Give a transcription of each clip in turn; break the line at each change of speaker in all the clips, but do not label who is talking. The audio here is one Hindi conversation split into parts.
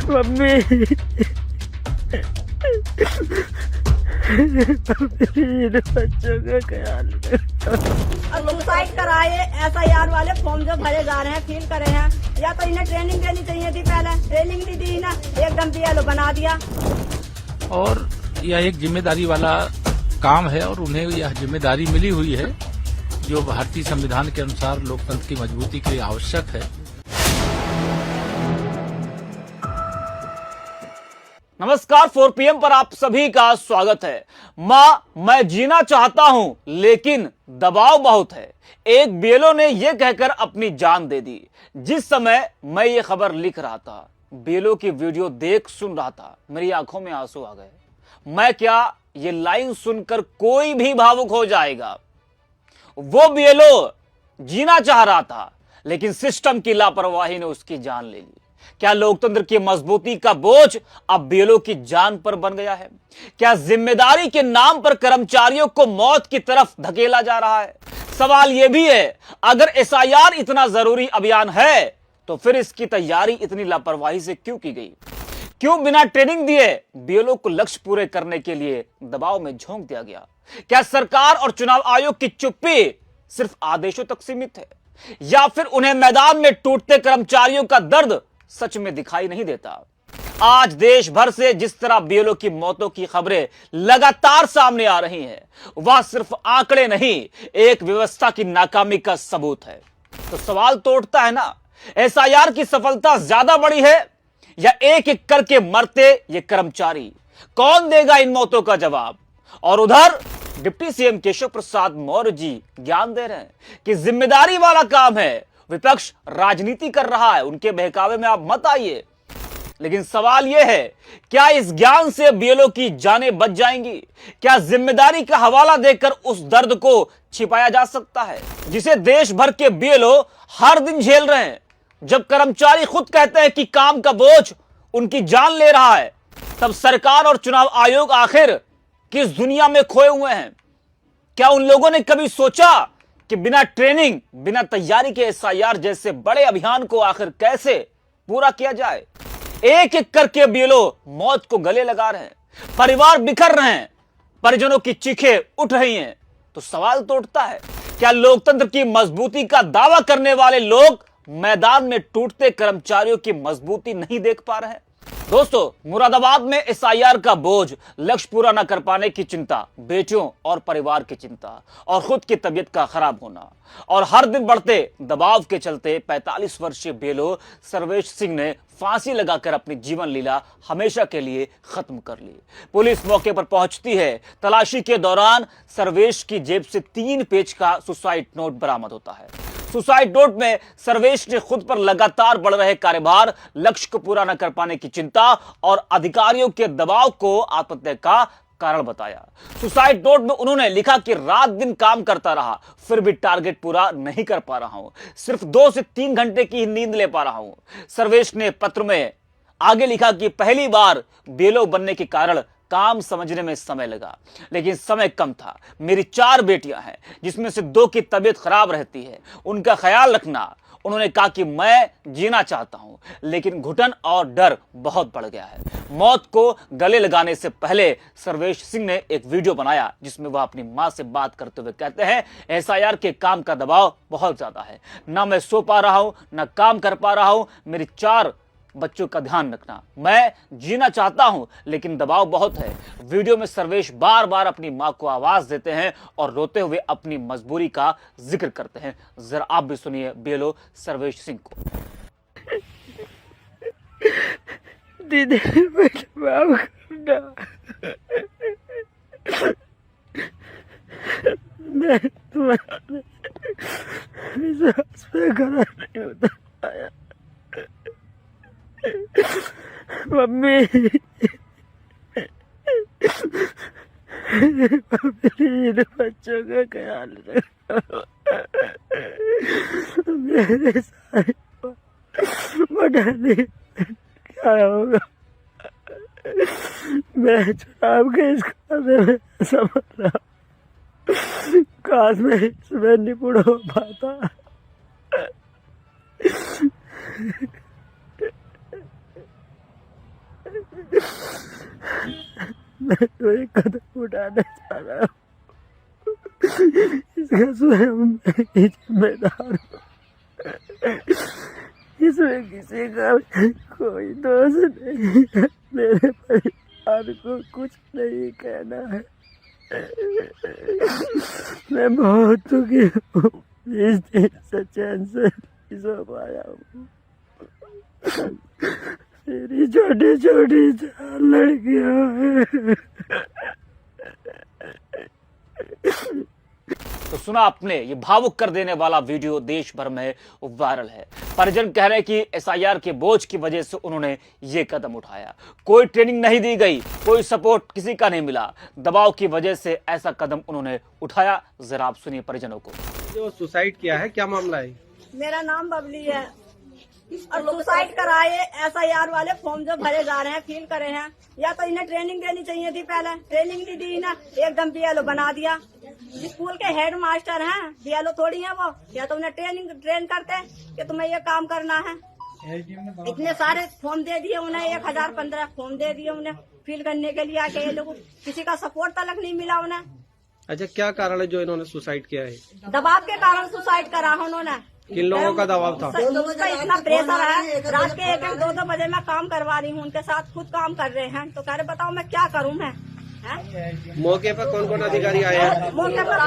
मम्मी बच्चों का ख्याल
सुसाइड कराए SIR वाले फॉर्म जो भरे जा रहे हैं फिल करे हैं, या तो इन्हें ट्रेनिंग देनी चाहिए थी, पहले ट्रेनिंग नहीं दी ना, एकदम BLO बना दिया।
और यह एक जिम्मेदारी वाला काम है और उन्हें यह जिम्मेदारी मिली हुई है जो भारतीय संविधान के अनुसार लोकतंत्र की मजबूती के लिए आवश्यक है।
नमस्कार, 4 PM पर आप सभी का स्वागत है। मां, मैं जीना चाहता हूं लेकिन दबाव बहुत है। एक BLO ने यह कहकर अपनी जान दे दी। जिस समय मैं ये खबर लिख रहा था, BLO की वीडियो देख सुन रहा था, मेरी आंखों में आंसू आ गए। मैं क्या, ये लाइन सुनकर कोई भी भावुक हो जाएगा। वो BLO जीना चाह रहा था लेकिन सिस्टम की लापरवाही ने उसकी जान ले ली। क्या लोकतंत्र की मजबूती का बोझ अब BLO की जान पर बन गया है? क्या जिम्मेदारी के नाम पर कर्मचारियों को मौत की तरफ धकेला जा रहा है? सवाल यह भी है, अगर SIR इतना जरूरी अभियान है तो फिर इसकी तैयारी इतनी लापरवाही से क्यों की गई? क्यों बिना ट्रेनिंग दिए BLO को लक्ष्य पूरे करने के लिए दबाव में झोंक दिया गया? क्या सरकार और चुनाव आयोग की चुप्पी सिर्फ आदेशों तक सीमित है, या फिर उन्हें मैदान में टूटते कर्मचारियों का दर्द सच में दिखाई नहीं देता? आज देश भर से जिस तरह BLO की मौतों की खबरें लगातार सामने आ रही हैं, वह सिर्फ आंकड़े नहीं, एक व्यवस्था की नाकामी का सबूत है। तो सवाल तो उठता है ना, SIR की सफलता ज्यादा बड़ी है या एक एक करके मरते ये कर्मचारी? कौन देगा इन मौतों का जवाब? और उधर डिप्टी CM केशव प्रसाद मौर्य जी ज्ञान दे रहे हैं कि जिम्मेदारी वाला काम है, विपक्ष राजनीति कर रहा है, उनके बहकावे में आप मत आइए। लेकिन सवाल यह है, क्या इस ज्ञान से BLO की जानें बच जाएंगी? क्या जिम्मेदारी का हवाला देकर उस दर्द को छिपाया जा सकता है जिसे देश भर के BLO हर दिन झेल रहे हैं? जब कर्मचारी खुद कहते हैं कि काम का बोझ उनकी जान ले रहा है, तब सरकार और चुनाव आयोग आखिर किस दुनिया में खोए हुए हैं? क्या उन लोगों ने कभी सोचा कि बिना ट्रेनिंग, बिना तैयारी के SIR जैसे बड़े अभियान को आखिर कैसे पूरा किया जाए? एक एक करके BLO मौत को गले लगा रहे हैं, परिवार बिखर रहे हैं, परिजनों की चीखें उठ रही हैं। तो सवाल तो उठता है, क्या लोकतंत्र की मजबूती का दावा करने वाले लोग मैदान में टूटते कर्मचारियों की मजबूती नहीं देख पा रहे हैं? दोस्तों, मुरादाबाद में SIR का बोझ, लक्ष्य पूरा न कर पाने की चिंता, बेटियों और परिवार की चिंता, और खुद की तबीयत का खराब होना, और हर दिन बढ़ते दबाव के चलते 45 वर्षीय BLO सर्वेश सिंह ने फांसी लगाकर अपनी जीवन लीला हमेशा के लिए खत्म कर ली। पुलिस मौके पर पहुंचती है। तलाशी के दौरान सर्वेश की जेब से 3 पेज का सुसाइड नोट बरामद होता है। सुसाइड नोट में सर्वेश ने खुद पर लगातार बढ़ रहे कार्यभार, लक्ष्य को पूरा न कर पाने की चिंता और अधिकारियों के दबाव को आत्महत्या का कारण बताया। सुसाइड नोट में उन्होंने लिखा कि रात दिन काम करता रहा, फिर भी टारगेट पूरा नहीं कर पा रहा हूं, सिर्फ 2 से 3 घंटे की नींद ले पा रहा हूं। सर्वेश ने पत्र में आगे लिखा कि पहली बार BLO बनने के कारण काम समझने में समय लगा, लेकिन समय कम था। मेरी 4 बेटियां हैं जिसमें से 2 की तबीयत खराब रहती है, उनका ख्याल रखना। उन्होंने कहा कि मैं जीना चाहता हूं लेकिन घुटन और डर बहुत बढ़ गया है। मौत को गले लगाने से पहले सर्वेश सिंह ने एक वीडियो बनाया जिसमें वह अपनी मां से बात करते हुए कहते हैं, SIR के काम का दबाव बहुत ज्यादा है, ना मैं सो पा रहा हूं, ना काम कर पा रहा हूं, मेरी 4 बच्चों का ध्यान रखना। मैं जीना चाहता हूं लेकिन दबाव बहुत है। वीडियो में सर्वेश बार बार अपनी मां को आवाज देते हैं और रोते हुए अपनी मजबूरी का जिक्र करते हैं। जरा आप भी सुनिए BLO सर्वेश सिंह को।
दीदी माफ करना, मैं तुम्हारे विश्वास पे खरा नहीं होता आया। मम्मी प्लीज बच्चों का ख्याल रखो, मेरे साथ बता दी क्या होगा। मैं चुनाव के इस खाते में समझ रहा, काश मैं इसमें निपुण हो पाता। मैं तो एक कदम उठाना चाह रहा हूँ, इसका स्वयं मैं ही जिम्मेदार हूँ। इसमें किसी का कोई दोष नहीं है, मेरे परिवार को कुछ नहीं कहना है। मैं बहुत दुखी हूँ, इस दिन से चैन से नहीं सो पाया हूँ। मेरी छोटी छोटी 4 लड़कियां हैं।
तो सुना आपने, ये भावुक कर देने वाला वीडियो देश भर में वायरल है। परिजन कह रहे हैं कि एसआईआर के बोझ की वजह से उन्होंने ये कदम उठाया। कोई ट्रेनिंग नहीं दी गई, कोई सपोर्ट किसी का नहीं मिला, दबाव की वजह से ऐसा कदम उन्होंने उठाया। जरा आप सुनिए परिजनों को।
जो सुसाइड किया है, क्या मामला है?
मेरा नाम बबली है और सुसाइड कराए एसआईआर वाले फॉर्म जो भरे जा रहे हैं, फिल करे हैं, या तो इन्हें ट्रेनिंग देनी चाहिए थी। पहले ट्रेनिंग नहीं दी ना, एकदम बीएलओ बना दिया। स्कूल के हेड मास्टर हैं, बीएलओ थोड़ी है वो। या तो उन्हें ट्रेन करते कि तुम्हें ये काम करना है। इतने सारे फॉर्म दे दिए उन्हें, 1015 फॉर्म दे दिए उन्हें फिल करने के लिए। आके ये लोग किसी का सपोर्ट तक नहीं मिला उन्हें।
अच्छा, क्या कारण है जो इन्होंने सुसाइड किया है?
दबाव के कारण सुसाइड करा उन्होंने।
किन लोगों का दबाव था?
उसका इतना प्रेशर है, रात के 1-1, 2-2 बजे मैं काम करवा रही हूँ उनके साथ, खुद काम कर रहे हैं। तो कह रहे बताओ मैं क्या करूँ मैं।
मौके पर कौन कौन अधिकारी आए हैं?
मौके पर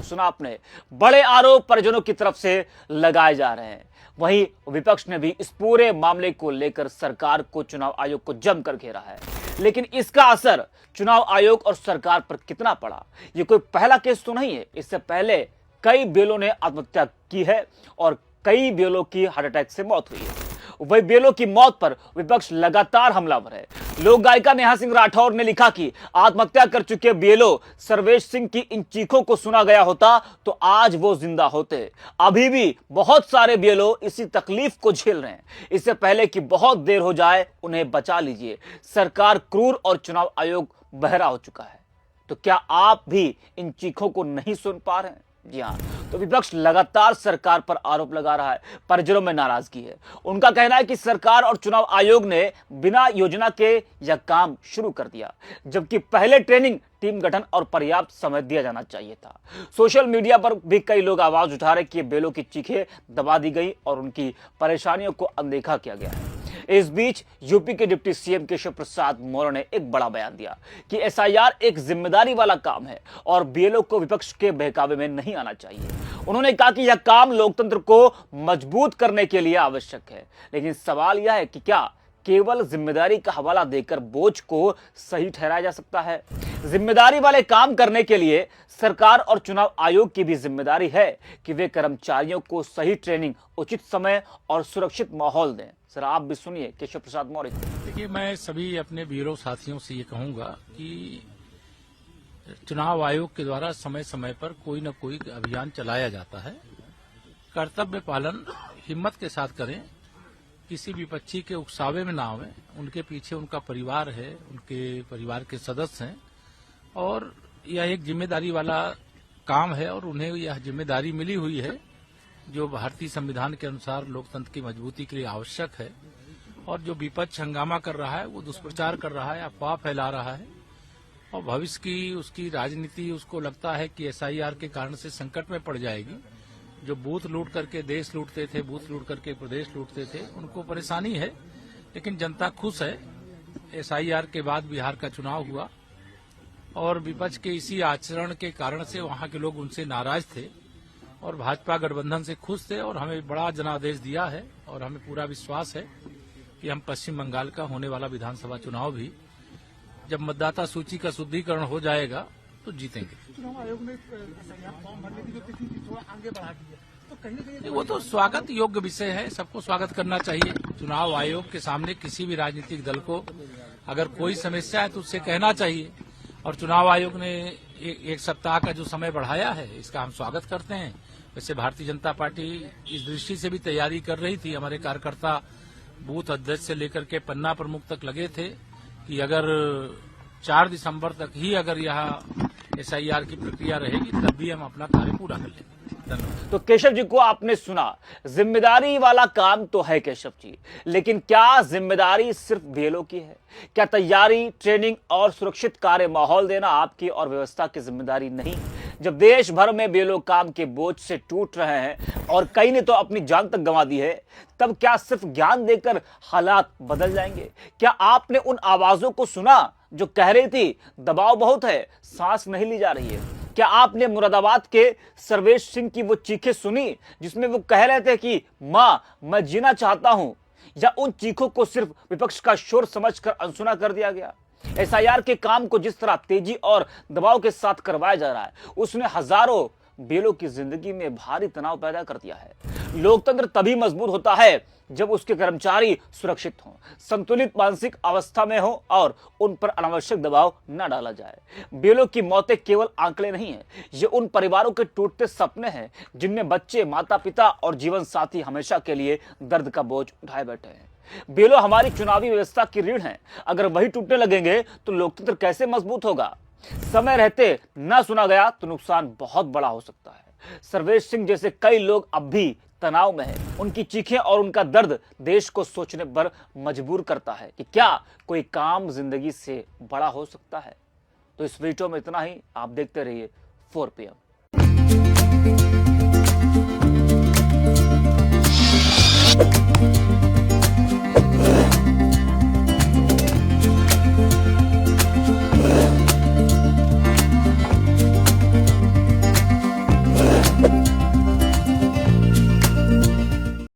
सुना आपने, बड़े आरोप परिजनों की तरफ से लगाए जा रहे हैं। वहीं विपक्ष ने भी इस पूरे मामले को लेकर सरकार को, चुनाव आयोग को जमकर घेरा है। लेकिन इसका असर चुनाव आयोग और सरकार पर कितना पड़ा? ये कोई पहला केस तो नहीं है। इससे पहले कई बेलों ने आत्महत्या की है और कई बेलों की हार्ट अटैक से मौत हुई है। वही बेलों की मौत पर विपक्ष लगातार हमलावर है। लोक गायिका नेहा सिंह राठौर ने लिखा कि आत्महत्या कर चुके बीएलओ सर्वेश सिंह की इन चीखों को सुना गया होता तो आज वो जिंदा होते। अभी भी बहुत सारे बीएलओ इसी तकलीफ को झेल रहे हैं। इससे पहले कि बहुत देर हो जाए, उन्हें बचा लीजिए। सरकार क्रूर और चुनाव आयोग बहरा हो चुका है। तो क्या आप भी इन चीखों को नहीं सुन पा रहे हैं? जी हाँ, तो विपक्ष लगातार सरकार पर आरोप लगा रहा है। परिजनों में नाराजगी है। उनका कहना है कि सरकार और चुनाव आयोग ने बिना योजना के यह काम शुरू कर दिया, जबकि पहले ट्रेनिंग, टीम गठन और पर्याप्त समय दिया जाना चाहिए था। सोशल मीडिया पर भी कई लोग आवाज उठा रहे कि बेलों की चीखें दबा दी गई और उनकी परेशानियों को अनदेखा किया गया है। इस बीच यूपी के डिप्टी सीएम केशव प्रसाद मौर्य ने एक बड़ा बयान दिया कि एसआईआर एक जिम्मेदारी वाला काम है और बीएलओ को विपक्ष के बहकावे में नहीं आना चाहिए। उन्होंने कहा कि यह काम लोकतंत्र को मजबूत करने के लिए आवश्यक है। लेकिन सवाल यह है कि क्या केवल जिम्मेदारी का हवाला देकर बोझ को सही ठहराया जा सकता है? जिम्मेदारी वाले काम करने के लिए सरकार और चुनाव आयोग की भी जिम्मेदारी है कि वे कर्मचारियों को सही ट्रेनिंग, उचित समय और सुरक्षित माहौल दें। सर, आप भी सुनिए केशव प्रसाद मौर्य।
देखिए, मैं सभी अपने ब्यूरो साथियों से ये कहूंगा कि चुनाव आयोग के द्वारा समय समय पर कोई न कोई अभियान चलाया जाता है। कर्तव्य पालन हिम्मत के साथ करें, किसी विपक्षी के उकसावे में ना आवे। उनके पीछे उनका परिवार है, उनके परिवार के सदस्य हैं और यह एक जिम्मेदारी वाला काम है और उन्हें यह जिम्मेदारी मिली हुई है जो भारतीय संविधान के अनुसार लोकतंत्र की मजबूती के लिए आवश्यक है। और जो विपक्ष हंगामा कर रहा है, वो दुष्प्रचार कर रहा है, अफवाह फैला रहा है और भविष्य की उसकी राजनीति, उसको लगता है कि एसआईआर के कारण से संकट में पड़ जाएगी। जो बूथ लूट करके देश लूटते थे, बूथ लूट करके प्रदेश लूटते थे, उनको परेशानी है। लेकिन जनता खुश है। एसआईआर के बाद बिहार का चुनाव हुआ और विपक्ष के इसी आचरण के कारण से वहां के लोग उनसे नाराज थे और भाजपा गठबंधन से खुश थे और हमें बड़ा जनादेश दिया है। और हमें पूरा विश्वास है कि हम पश्चिम बंगाल का होने वाला विधानसभा चुनाव भी, जब मतदाता सूची का शुद्धिकरण हो जाएगा, तो जीतेंगे।
चुनाव आयोग ने फॉर्म भरने की जो तिथि थी थोड़ा आगे बढ़ा दी है, तो कहीं न कहीं
वो तो स्वागत योग्य विषय है, सबको स्वागत करना चाहिए। चुनाव आयोग के सामने किसी भी राजनीतिक दल को अगर कोई समस्या है तो उससे कहना चाहिए। और चुनाव आयोग ने एक सप्ताह का जो समय बढ़ाया है, इसका हम स्वागत करते हैं। वैसे भारतीय जनता पार्टी इस दृष्टि से भी तैयारी कर रही थी। हमारे कार्यकर्ता बूथ अध्यक्ष से लेकर के पन्ना प्रमुख तक लगे थे कि अगर 4 दिसंबर तक ही अगर यह SIR की प्रक्रिया रहेगी तब भी हम अपना कार्य पूरा कर लेंगे। धन्यवाद।
तो केशव जी को आपने सुना, जिम्मेदारी वाला काम तो है केशव जी, लेकिन क्या जिम्मेदारी सिर्फ बीएलओ की है? क्या तैयारी, ट्रेनिंग और सुरक्षित कार्य माहौल देना आपकी और व्यवस्था की जिम्मेदारी नहीं? जब देश भर में बीएलओ काम के बोझ से टूट रहे हैं और कई ने तो अपनी जान तक गंवा दी है, तब क्या सिर्फ ज्ञान देकर हालात बदल जाएंगे? क्या आपने उन आवाजों को सुना जो कह रही थी दबाव बहुत है, सांस नहीं ली जा रही है? क्या आपने मुरादाबाद के सर्वेश सिंह की वो चीखें सुनी जिसमें वो कह रहे थे कि मां मैं जीना चाहता हूं? या उन चीखों को सिर्फ विपक्ष का शोर समझकर अनसुना कर दिया गया? SIR के काम को जिस तरह तेजी और दबाव के साथ करवाया जा रहा है, उसने हजारों बीएलओ की जिंदगी में भारी तनाव पैदा कर दिया है। लोकतंत्र तभी मजबूत होता है जब उसके कर्मचारी सुरक्षित हों, संतुलित मानसिक अवस्था में हो और उन पर अनावश्यक दबाव न डाला जाए। बीएलओ की मौतें केवल आंकड़े नहीं है, ये उन परिवारों के टूटते सपने हैं जिनमें बच्चे, माता पिता और जीवन साथी हमेशा के लिए दर्द का बोझ उठाए बैठे हैं। बीएलओ हमारी चुनावी व्यवस्था की रीढ़ है, अगर वही टूटने लगेंगे तो लोकतंत्र कैसे मजबूत होगा? समय रहते न सुना गया तो नुकसान बहुत बड़ा हो सकता है। सर्वेश सिंह जैसे कई लोग अब भी तनाव में हैं। उनकी चीखें और उनका दर्द देश को सोचने पर मजबूर करता है कि क्या कोई काम जिंदगी से बड़ा हो सकता है। तो इस वीडियो में इतना ही। आप देखते रहिए 4PM।